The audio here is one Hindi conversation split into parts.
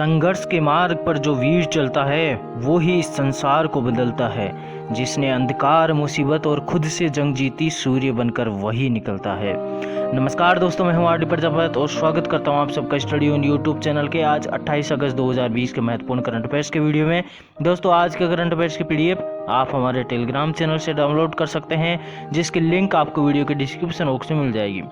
संघर्ष के मार्ग पर जो वीर चलता है वो ही इस संसार को बदलता है। जिसने अंधकार, मुसीबत और खुद से जंग जीती, सूर्य बनकर वही निकलता है। नमस्कार दोस्तों, मैं हूं आर डी प्रजापत और स्वागत करता हूं आप सबका स्टडी ऑन यूट्यूब चैनल के आज 28 अगस्त 2020 के महत्वपूर्ण करंट अफेयर्स के वीडियो में। दोस्तों, आज के करंट अफेयर्स की पीडीएफ आप हमारे टेलीग्राम चैनल से डाउनलोड कर सकते हैं, जिसकी लिंक आपको वीडियो के डिस्क्रिप्शन बॉक्स में मिल जाएगी।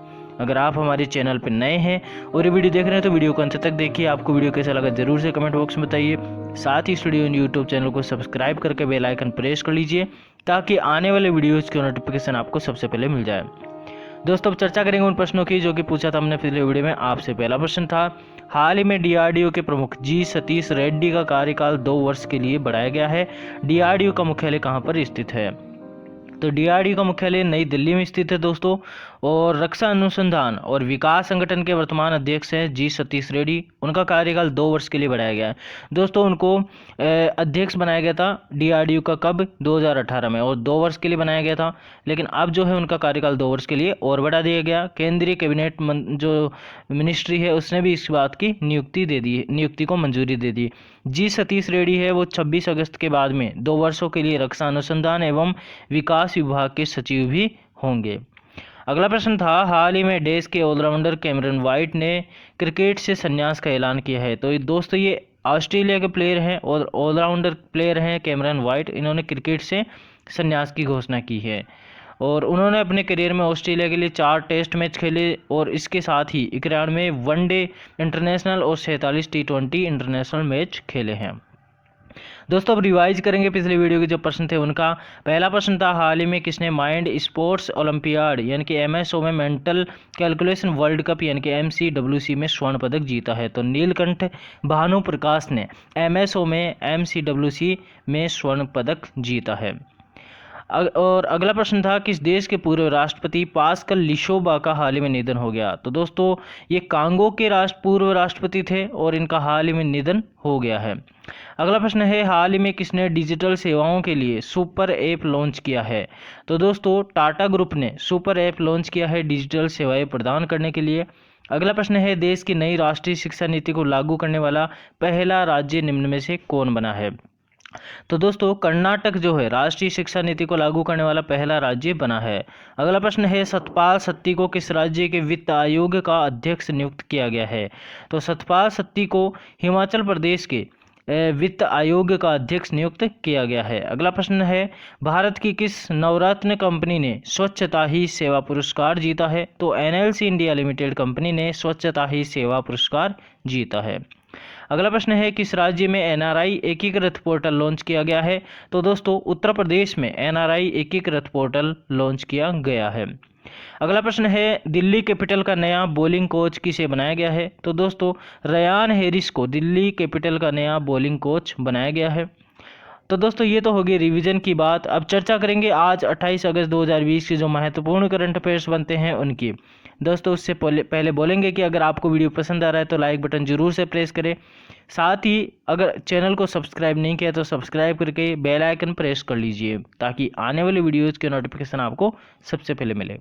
अगर आप हमारे चैनल पर नए हैं और ये वीडियो देख रहे हैं तो वीडियो को अंत तक देखिए। आपको वीडियो कैसा लगा जरूर से कमेंट बॉक्स में बताइए। साथ ही स्टूडियो यूट्यूब चैनल को सब्सक्राइब करके बेल आइकन प्रेस कर लीजिए ताकि आने वाले वीडियोज़ की नोटिफिकेशन आपको सबसे पहले मिल जाए। दोस्तों, अब चर्चा करेंगे उन प्रश्नों की जो कि पूछा था हमने पिछले वीडियो में आपसे। पहला प्रश्न था, हाल ही में डीआरडीओ के प्रमुख जी सतीश रेड्डी का कार्यकाल 2 वर्ष के लिए बढ़ाया गया है। डीआरडीओ का मुख्यालय कहाँ पर स्थित है? तो डीआरडीओ का मुख्यालय नई दिल्ली में स्थित है दोस्तों। और रक्षा अनुसंधान और विकास संगठन के वर्तमान अध्यक्ष हैं जी सतीश रेड्डी। उनका कार्यकाल 2 वर्ष के लिए बढ़ाया गया है दोस्तों। उनको अध्यक्ष बनाया गया था डीआरडीओ का कब? 2018 में, और 2 वर्ष के लिए बनाया गया था। लेकिन अब जो है उनका कार्यकाल 2 वर्ष के लिए और बढ़ा दिया गया। केंद्रीय कैबिनेट जो मिनिस्ट्री है उसने भी इस बात की नियुक्ति को मंजूरी दे दी। जी सतीश रेड्डी है वो 26 अगस्त के बाद में 2 वर्षों के लिए रक्षा अनुसंधान एवं विकास विभाग के सचिव भी होंगे। अगला प्रश्न था, हाल ही में देश के ऑलराउंडर कैमरन वाइट ने क्रिकेट से संन्यास का ऐलान किया है। तो दोस्तों, ये ऑस्ट्रेलिया के प्लेयर हैं और ऑलराउंडर प्लेयर हैं कैमरन वाइट। इन्होंने क्रिकेट से संन्यास की घोषणा की है और उन्होंने अपने करियर में ऑस्ट्रेलिया के लिए 4 टेस्ट मैच खेले और इसके साथ ही 91 वनडे इंटरनेशनल और 47 टी20 इंटरनेशनल मैच खेले हैं। दोस्तों, अब रिवाइज करेंगे पिछले वीडियो के जो प्रश्न थे उनका। पहला प्रश्न था, हाल ही में किसने माइंड स्पोर्ट्स ओलंपियाड यानी कि एमएसओ में मेंटल कैलकुलेशन वर्ल्ड कप यानी कि एमसीडब्ल्यूसी में स्वर्ण पदक जीता है? तो नीलकंठ भानु प्रकाश ने एमएसओ में एमसीडब्ल्यूसी में स्वर्ण पदक जीता है। और अगला प्रश्न था, किस देश के पूर्व राष्ट्रपति पास्कल लिशोबा का हाल ही में निधन हो गया? तो दोस्तों, ये कांगो के पूर्व राष्ट्रपति थे और इनका हाल ही में निधन हो गया है। अगला प्रश्न है, हाल ही में किसने डिजिटल सेवाओं के लिए सुपर ऐप लॉन्च किया है? तो दोस्तों, टाटा ग्रुप ने सुपर ऐप लॉन्च किया है डिजिटल सेवाएं प्रदान करने के लिए। अगला प्रश्न है, देश की नई राष्ट्रीय शिक्षा नीति को लागू करने वाला पहला राज्य निम्न में से कौन बना है? तो दोस्तों, कर्नाटक जो है राष्ट्रीय शिक्षा नीति को लागू करने वाला पहला राज्य बना है। अगला प्रश्न है, सतपाल सत्ती को किस राज्य के वित्त आयोग का अध्यक्ष नियुक्त किया गया है? तो सतपाल सत्ती को हिमाचल प्रदेश के वित्त आयोग का अध्यक्ष नियुक्त किया गया है। अगला प्रश्न है, भारत की किस नवरत्न कंपनी ने स्वच्छता ही सेवा पुरस्कार जीता है? तो एनएलसी इंडिया लिमिटेड कंपनी ने स्वच्छता ही सेवा पुरस्कार जीता है। अगला प्रश्न है, किस राज्य में एनआरआई एकीकृत पोर्टल लॉन्च किया गया है? तो दोस्तों, उत्तर प्रदेश में एनआरआई एकीकृत पोर्टल लॉन्च किया गया है। अगला प्रश्न है, दिल्ली कैपिटल का नया बॉलिंग कोच किसे बनाया गया है? तो दोस्तों, रयान हैरिस को दिल्ली कैपिटल का नया बॉलिंग कोच बनाया गया है। तो दोस्तों, ये तो होगी रिवीजन की बात। अब चर्चा करेंगे आज 28 अगस्त 2020 के जो महत्वपूर्ण करंट अफेयर्स बनते हैं उनकी। दोस्तों, उससे पहले बोलेंगे कि अगर आपको वीडियो पसंद आ रहा है तो लाइक बटन जरूर से प्रेस करें। साथ ही अगर चैनल को सब्सक्राइब नहीं किया तो सब्सक्राइब करके बेल आइकन प्रेस कर लीजिए ताकि आने वाली वीडियोज़ के नोटिफिकेशन आपको सबसे पहले मिले।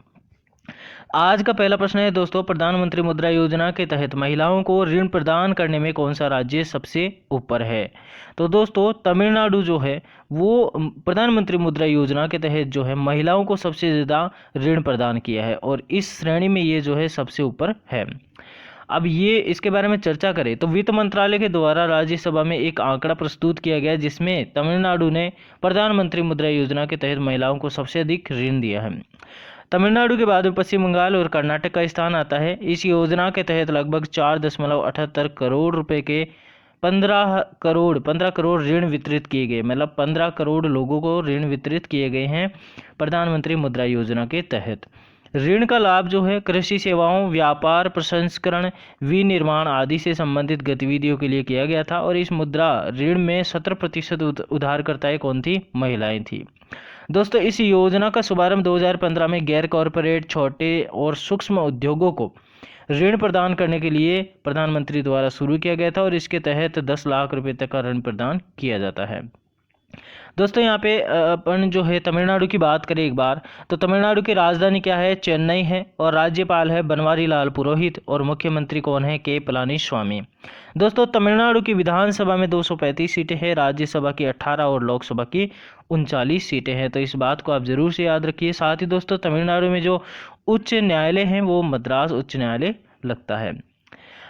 आज का पहला प्रश्न है दोस्तों, प्रधानमंत्री मुद्रा योजना के तहत महिलाओं को ऋण प्रदान करने में कौन सा राज्य सबसे ऊपर है? तो दोस्तों, तमिलनाडु जो है वो प्रधानमंत्री मुद्रा योजना के तहत जो है महिलाओं को सबसे ज़्यादा ऋण प्रदान किया है और इस श्रेणी में ये जो है सबसे ऊपर है। अब ये इसके बारे में चर्चा करें तो वित्त मंत्रालय के द्वारा राज्यसभा में एक आंकड़ा प्रस्तुत किया गया जिसमें तमिलनाडु ने प्रधानमंत्री मुद्रा योजना के तहत महिलाओं को सबसे अधिक ऋण दिया है। तमिलनाडु के बाद पश्चिम बंगाल और कर्नाटक का स्थान आता है। इस योजना के तहत लगभग 4.78 करोड़ रुपए के 15 करोड़ ऋण वितरित किए गए, मतलब 15 करोड़ लोगों को ऋण वितरित किए गए हैं प्रधानमंत्री मुद्रा योजना के तहत। ऋण का लाभ जो है कृषि सेवाओं, व्यापार, प्रसंस्करण, विनिर्माण आदि से संबंधित गतिविधियों के लिए किया गया था और इस मुद्रा ऋण में 70% उधारकर्ताएं कौन थी? महिलाएं थी। दोस्तों, इस योजना का शुभारंभ 2015 में गैर कॉरपोरेट छोटे और सूक्ष्म उद्योगों को ऋण प्रदान करने के लिए प्रधानमंत्री द्वारा शुरू किया गया था और इसके तहत 10 लाख रुपए तक का ऋण प्रदान किया जाता है। दोस्तों यहाँ पे अपन जो है तमिलनाडु की बात करें एक बार, तो तमिलनाडु की राजधानी क्या है? चेन्नई है, और राज्यपाल है बनवारीलाल पुरोहित, और मुख्यमंत्री कौन है? के पलानीस्वामी। दोस्तों तमिलनाडु की विधानसभा में 235 सीटें हैं, राज्यसभा की 18 और लोकसभा की 39 सीटें हैं। तो इस बात को आप जरूर से याद रखिए। साथ ही दोस्तों तमिलनाडु में जो उच्च न्यायालय हैं वो मद्रास उच्च न्यायालय लगता है।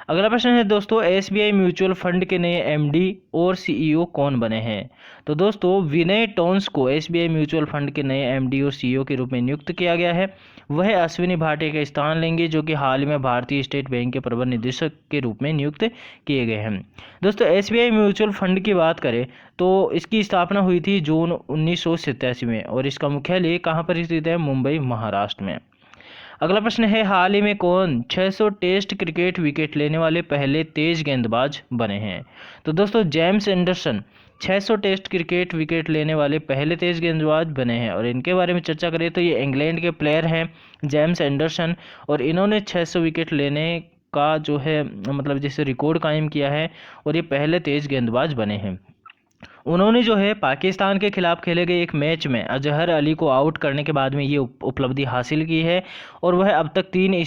अगला प्रश्न है दोस्तों, एसबीआई म्यूचुअल फंड के नए एमडी और सीईओ कौन बने हैं? तो दोस्तों विनय टोन्स को एसबीआई म्यूचुअल फंड के नए एमडी और सीईओ के रूप में नियुक्त किया गया है। वह अश्विनी भाटिया का स्थान लेंगे, जो कि हाल ही में भारतीय स्टेट बैंक के प्रबंध निदेशक के रूप में नियुक्त किए गए हैं। दोस्तों एसबीआई म्यूचुअल फंड की बात करें तो इसकी स्थापना हुई थी जून 1987 में, और इसका मुख्यालय कहाँ पर स्थित है? मुंबई, महाराष्ट्र में। अगला प्रश्न है, हाल ही में कौन 600 टेस्ट क्रिकेट विकेट लेने वाले पहले तेज गेंदबाज बने हैं? तो दोस्तों James Anderson 600 test cricket wicket लेने वाले पहले तेज गेंदबाज बने हैं, और इनके बारे में चर्चा करें तो ये इंग्लैंड के प्लेयर हैं जेम्स एंडरसन, और इन्होंने 600 विकेट लेने का जो है मतलब जैसे रिकॉर्ड कायम किया है, और ये पहले तेज गेंदबाज बने हैं। उन्होंने जो है पाकिस्तान के खिलाफ खेले गए एक मैच में अजहर अली को आउट करने के बाद में ये उपलब्धि हासिल की है, और वह अब तक 3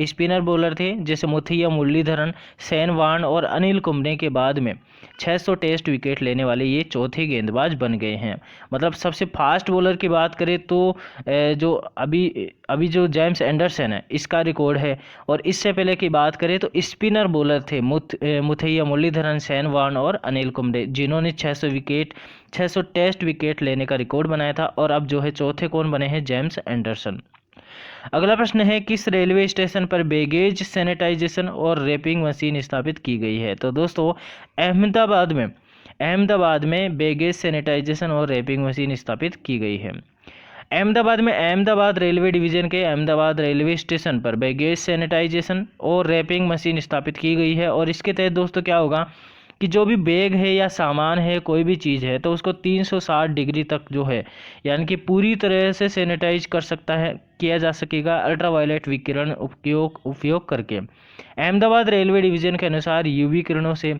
स्पिनर बॉलर थे, जैसे मुथैया मुरलीधरन, सैन वार्न और अनिल कुंबले के बाद में 600 टेस्ट विकेट लेने वाले ये चौथे गेंदबाज बन गए हैं। मतलब सबसे फास्ट बॉलर की बात करें तो जो अभी जो जेम्स एंडरसन है इसका रिकॉर्ड है, और इससे पहले की बात करें तो स्पिनर बॉलर थे मुथैया मुरलीधरन, सैन वार्न और अनिल कुंबले, जिन्होंने 600 टेस्ट विकेट लेने का रिकॉर्ड बनाया था, और अब जो है चौथे कौन बने हैं? James Anderson. अगला प्रश्न है, किस रेलवे स्टेशन पर बैगेज सैनिटाइजेशन और रैपिंग मशीन स्थापित की गई है? तो दोस्तों अहमदाबाद में बैगेज सैनिटाइजेशन और रैपिंग मशीन स्थापित की गई है। अहमदाबाद में अहमदाबाद रेलवे डिवीजन के अहमदाबाद रेलवे स्टेशन पर बैगेज सैनिटाइजेशन और रैपिंग मशीन स्थापित की गई है, और इसके तहत दोस्तों क्या होगा कि जो भी बैग है या सामान है, कोई भी चीज़ है, तो उसको 360 डिग्री तक जो है यानी कि पूरी तरह से सैनिटाइज किया जा सकेगा अल्ट्रावायलेट विकिरण उपयोग करके। अहमदाबाद रेलवे डिवीज़न के अनुसार यूवी किरणों से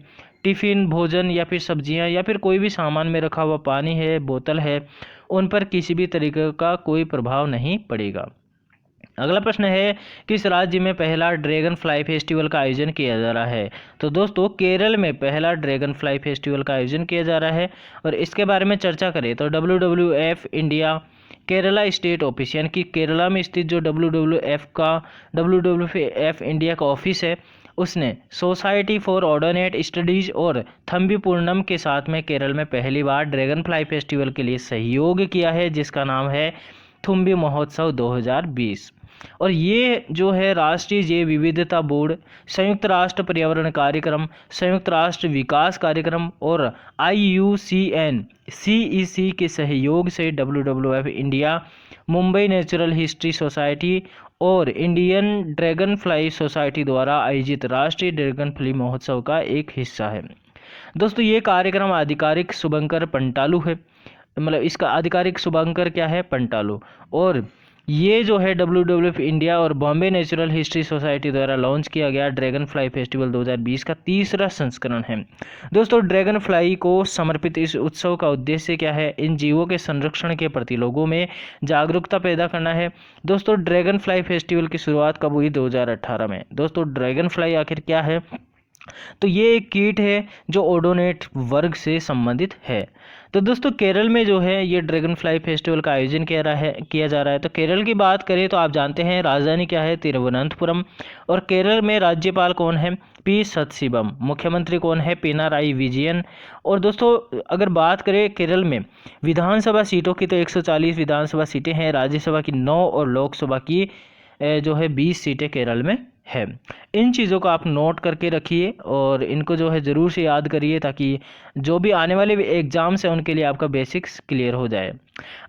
टिफ़िन, भोजन या फिर सब्जियां या फिर कोई भी सामान में रखा हुआ पानी है, बोतल है, उन पर किसी भी तरीके का कोई प्रभाव नहीं पड़ेगा। अगला प्रश्न है, किस राज्य में पहला ड्रैगन फ्लाई फेस्टिवल का आयोजन किया जा रहा है? तो दोस्तों केरल में पहला ड्रैगन फ्लाई फेस्टिवल का आयोजन किया जा रहा है, और इसके बारे में चर्चा करें तो WWF India Kerala state office यानी कि केरला में स्थित जो WWF इंडिया का ऑफिस है, उसने सोसाइटी फॉर ऑर्डोनेट स्टडीज और थम्बीपुरनम के साथ में केरल में पहली बार ड्रैगन फ्लाई फेस्टिवल के लिए सहयोग किया है, जिसका नाम है थुम्बी महोत्सव 2020। और ये जो है राष्ट्रीय जैव विविधता बोर्ड, संयुक्त राष्ट्र पर्यावरण कार्यक्रम, संयुक्त राष्ट्र विकास कार्यक्रम और IUCN CEC के सहयोग से WWF India, Mumbai natural history society और इंडियन ड्रैगन फ्लाई सोसाइटी द्वारा आयोजित राष्ट्रीय ड्रैगन फ्लाई महोत्सव का एक हिस्सा है। दोस्तों ये कार्यक्रम आधिकारिक शुभंकर पंटालू है, मतलब इसका आधिकारिक शुभंकर क्या है? पंटालू। और ये जो है WWF इंडिया और बॉम्बे नेचुरल हिस्ट्री सोसाइटी द्वारा लॉन्च किया गया ड्रैगन फ्लाई फेस्टिवल 2020 का तीसरा संस्करण है। दोस्तों ड्रैगन फ्लाई को समर्पित इस उत्सव का उद्देश्य क्या है? इन जीवों के संरक्षण के प्रति लोगों में जागरूकता पैदा करना है। दोस्तों ड्रैगन फ्लाई फेस्टिवल की शुरुआत कब हुई? 2018 में। दोस्तों ड्रैगन फ्लाई आखिर क्या है? तो ये एक कीट है जो ओडोनेट वर्ग से संबंधित है। तो दोस्तों केरल में जो है ये ड्रैगन फ्लाई फेस्टिवल का आयोजन किया जा रहा है। तो केरल की बात करें तो आप जानते हैं राजधानी क्या है? तिरुवनंतपुरम। और केरल में राज्यपाल कौन है? पी सत्सिवम। मुख्यमंत्री कौन है? पिनाराई विजयन। और दोस्तों अगर बात करें केरल में विधानसभा सीटों की तो 140 विधानसभा सीटें हैं, राज्यसभा की 9 और लोकसभा की जो है 20 सीटें केरल में है। इन चीज़ों को आप नोट करके रखिए और इनको जो है ज़रूर से याद करिए, ताकि जो भी आने वाले एग्जाम्स हैं उनके लिए आपका बेसिक्स क्लियर हो जाए।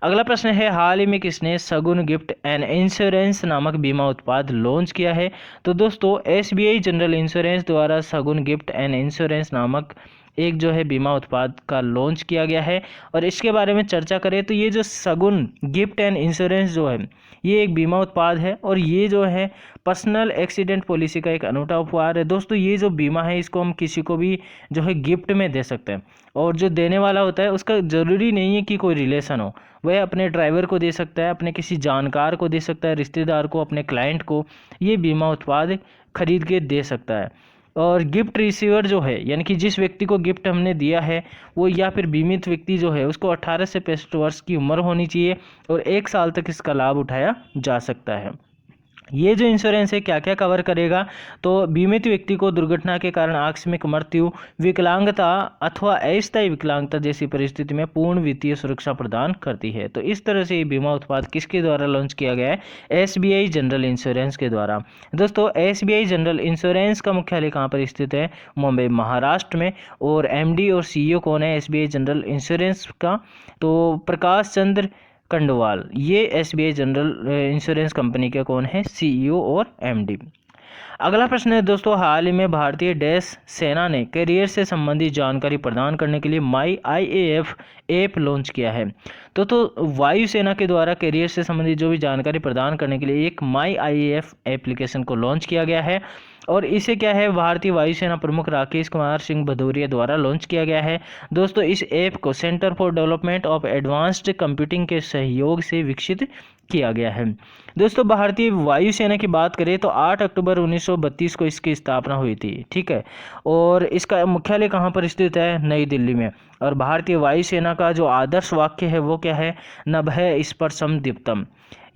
अगला प्रश्न है, हाल ही में किसने सगुन गिफ्ट एंड इंश्योरेंस नामक बीमा उत्पाद लॉन्च किया है? तो दोस्तों SBI जनरल इंश्योरेंस द्वारा सगुन गिफ्ट एंड इंश्योरेंस नामक एक जो है बीमा उत्पाद का लॉन्च किया गया है। और इसके बारे में चर्चा करें तो ये जो सगुन गिफ्ट एंड इंश्योरेंस जो है ये एक बीमा उत्पाद है, और ये जो है पर्सनल एक्सीडेंट पॉलिसी का एक अनूठा उपहार है। दोस्तों ये जो बीमा है इसको हम किसी को भी जो है गिफ्ट में दे सकते हैं, और जो देने वाला होता है उसका ज़रूरी नहीं है कि कोई रिलेशन हो, वह अपने ड्राइवर को दे सकता है, अपने किसी जानकार को दे सकता है, रिश्तेदार को, अपने क्लाइंट को ये बीमा उत्पाद खरीद के दे सकता है। और गिफ्ट रिसीवर जो है यानी कि जिस व्यक्ति को गिफ्ट हमने दिया है वो या फिर बीमित व्यक्ति जो है उसको 18 से 65 वर्ष की उम्र होनी चाहिए और 1 साल तक इसका लाभ उठाया जा सकता है। ये जो इंश्योरेंस है क्या क्या कवर करेगा, तो बीमित व्यक्ति को दुर्घटना के कारण आकस्मिक मृत्यु, विकलांगता अथवा अस्थायी विकलांगता जैसी परिस्थिति में पूर्ण वित्तीय सुरक्षा प्रदान करती है। तो इस तरह से ये बीमा उत्पाद किसके द्वारा लॉन्च किया गया है? एसबीआई जनरल इंश्योरेंस के द्वारा। दोस्तों एसबीआई जनरल इंश्योरेंस का मुख्यालय कहाँ पर स्थित है? मुंबई महाराष्ट्र में। और एमडी और सीईओ कौन है एसबीआई जनरल इंश्योरेंस का? तो प्रकाश चंद्र खंडवाल। ये एसबीआई जनरल इंश्योरेंस कंपनी के कौन है? सीईओ और एमडी। अगला प्रश्न है दोस्तों, हाल ही में भारतीय डैश सेना ने करियर से संबंधित जानकारी प्रदान करने के लिए माई आईएएफ ऐप लॉन्च किया है। तो वायुसेना के द्वारा करियर से संबंधित जो भी जानकारी प्रदान करने के लिए एक माई आईएएफ एप्लीकेशन को लॉन्च किया गया है और इसे क्या है भारतीय वायुसेना प्रमुख राकेश कुमार सिंह भदौरिया द्वारा लॉन्च किया गया है। दोस्तों इस ऐप को centre for development of advanced computing के सहयोग से विकसित किया गया है। दोस्तों भारतीय वायुसेना की बात करें तो 8 अक्टूबर 1932 को इसकी स्थापना हुई थी, ठीक है। और इसका मुख्यालय कहाँ पर स्थित है? नई दिल्ली में। और भारतीय वायुसेना का जो आदर्श वाक्य है वो क्या है? नभः स्पर्शम दीप्तम,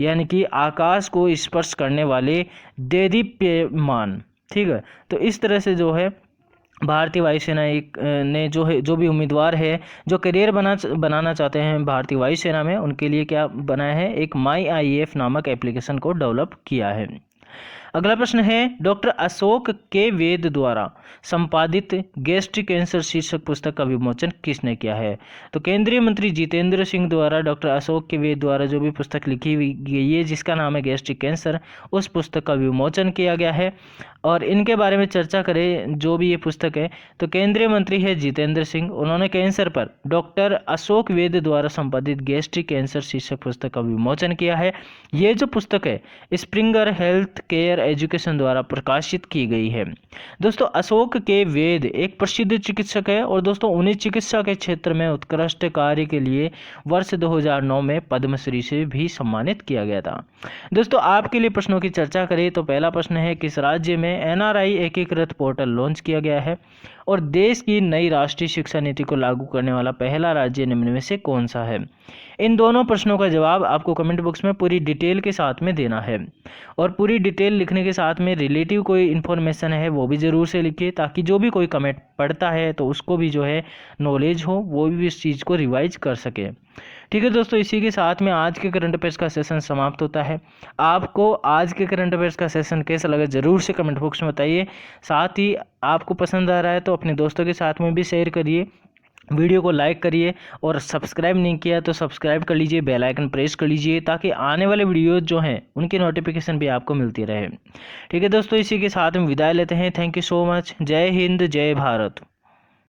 यानी कि आकाश को स्पर्श करने वाले देदीप्यमान, ठीक है। तो इस तरह से जो है भारतीय वायुसेना ने जो भी उम्मीदवार है जो करियर बनाना चाहते हैं भारतीय वायुसेना में, उनके लिए क्या बनाया है? एक माई आईएएफ नामक एप्लीकेशन को डेवलप किया है। अगला प्रश्न है, डॉक्टर अशोक के वेद द्वारा संपादित गैस्ट्रिक कैंसर शीर्षक पुस्तक का विमोचन किसने किया है? तो केंद्रीय मंत्री जितेंद्र सिंह द्वारा डॉक्टर अशोक के वेद द्वारा जो भी पुस्तक लिखी गई है जिसका नाम है गैस्ट्रिक कैंसर, उस पुस्तक का विमोचन किया गया है। और इनके बारे में चर्चा करें जो भी ये पुस्तक है, तो केंद्रीय मंत्री है जितेंद्र सिंह, उन्होंने कैंसर पर डॉक्टर अशोक वेद द्वारा संपादित गैस्ट्रिक कैंसर शीर्षक पुस्तक का विमोचन किया है। ये जो पुस्तक है स्प्रिंगर हेल्थ केयर एजुकेशन द्वारा प्रकाशित की गई है। दोस्तों अशोक के वेद एक प्रसिद्ध चिकित्सक है और दोस्तों उन्हें चिकित्सा के क्षेत्र में उत्कृष्ट कार्य के लिए वर्ष 2009 में पद्मश्री से भी सम्मानित किया गया था। दोस्तों आपके लिए प्रश्नों की चर्चा करें तो पहला प्रश्न है, किस राज्य में एनआरआई एकीकृत पोर्टल लॉन्च किया गया है? और देश की नई राष्ट्रीय शिक्षा नीति को लागू करने वाला पहला राज्य निम्न में से कौन सा है? इन दोनों प्रश्नों का जवाब आपको कमेंट बॉक्स में पूरी डिटेल के साथ में देना है। और पूरी डिटेल लिखने के साथ में रिलेटिव कोई इन्फॉर्मेशन है वो भी ज़रूर से लिखिए, ताकि जो भी कोई कमेंट पढ़ता है तो उसको भी जो है नॉलेज हो, वो भी इस चीज़ को रिवाइज कर सके। ठीक है दोस्तों, इसी के साथ में आज के करंट अफेयर्स का सेशन समाप्त होता है। आपको आज के करंट अफेयर्स का सेशन कैसा लगा ज़रूर से कमेंट बॉक्स में बताइए। साथ ही आपको पसंद आ रहा है तो अपने दोस्तों के साथ में भी शेयर करिए, वीडियो को लाइक करिए और सब्सक्राइब नहीं किया तो सब्सक्राइब कर लीजिए, बेल आइकन प्रेस कर लीजिए ताकि आने वाले वीडियोज जो हैं उनकी नोटिफिकेशन भी आपको मिलती रहे। ठीक है दोस्तों, इसी के साथ हम विदाई लेते हैं। Thank you so much. जय हिंद, जय भारत।